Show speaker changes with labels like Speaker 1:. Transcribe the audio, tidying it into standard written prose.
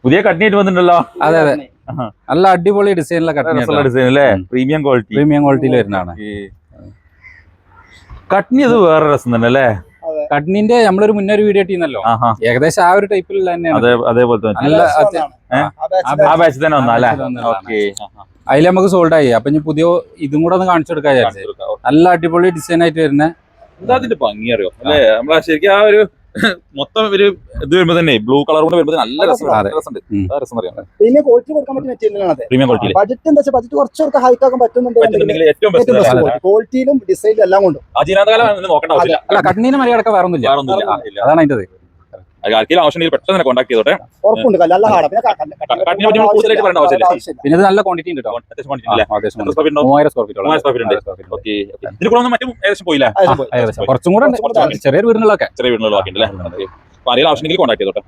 Speaker 1: പുതിയ കട്ട്നിയായിട്ട് വന്നിട്ടുണ്ടല്ലോ.
Speaker 2: അതെ അതെ, നല്ല അടിപൊളി ഡിസൈനിലെ കട്ട്നി
Speaker 1: ഡിസൈൻ അല്ലേ, പ്രീമിയം
Speaker 2: ക്വാളിറ്റിയിൽ വരുന്നതാണ്.
Speaker 1: കട്ട്നി അത് വേറെ രസം തന്നെ അല്ലേ.
Speaker 2: കട്ട്നിന്റെ നമ്മളൊരു മുന്നൊരു വീഡിയോ ഇട്ടിരുന്നല്ലോ, ഏകദേശം ആ ഒരു ടൈപ്പിലുള്ള തന്നെയാണ്.
Speaker 1: അതേപോലെ ആ ബാച്ച് തന്നെ വന്നാ അല്ലേ.
Speaker 2: അതിൽ നമുക്ക് സോൾഡ് ആയി. അപ്പൊ ഇനി പുതിയ ഇതും കൂടെ ഒന്ന് കാണിച്ചു കൊടുക്കാൻ വിചാരിച്ചു. നല്ല അടിപൊളി ഡിസൈൻ ആയിട്ട് വരുന്ന
Speaker 1: എന്താ അതിന്റെ ഭംഗി അറിയോ അല്ലേ. നമ്മളെ ശരിക്കും ആ ഒരു മൊത്തം ഒരു ഇത് വരുമ്പോ തന്നെ ബ്ലൂ കളർ കൊണ്ട് വരുമ്പോ നല്ല രസമുണ്ട്.
Speaker 3: പിന്നെ ക്വാളിറ്റി കൊടുക്കാൻ പറ്റുന്ന മെറ്റീരിയലാണ്.
Speaker 1: Premium quality.
Speaker 3: ബഡ്ജറ്റ് എന്താ വെച്ചാൽ ബഡ്ജറ്റ് കുറച്ചൊക്കെ ഹൈക്ക് ആക്കാൻ പറ്റുന്നുണ്ടെങ്കിൽ
Speaker 1: ഏറ്റവും
Speaker 3: ക്വാളിറ്റിയിലും ഡിസൈനിലും എല്ലാം കൊണ്ടും
Speaker 1: നോക്കേണ്ട ആവശ്യമില്ല.
Speaker 2: അല്ല, കട്ട്നീനെ മറികടക്കാൻ വേറെ ഒന്നുമില്ല. അതാണ് അതിന്റെ
Speaker 1: ആർക്കെങ്കിലും ആവശ്യമുണ്ടെങ്കിൽ പെട്ടെന്ന് തന്നെ കോൺടാക്ട് ചെയ്തോട്ടെ.
Speaker 3: ഉറപ്പുണ്ട്. നല്ല ഹാർഡ്.
Speaker 1: കൂടുതലായിട്ട് പറയേണ്ട ആവശ്യമില്ല.
Speaker 2: പിന്നെ ഇത് നല്ല ക്വാണ്ടിറ്റി ഉണ്ട് കേട്ടോ. 3000 സ്ക്വയർ ഫീറ്റ്.
Speaker 1: ഇതിൽ കൂടെ മറ്റും ഏകദേശം പോയില്ല.
Speaker 2: കുറച്ചും കൂടെ ചെറിയ വീടുകളൊക്കെ
Speaker 1: ചെറിയ വീടുകളിൽ ആക്കിയിട്ടുണ്ട്. ആരെങ്കിലും ആവശ്യമെങ്കിൽ കോൺടാക്ട് ചെയ്തോട്ടെ.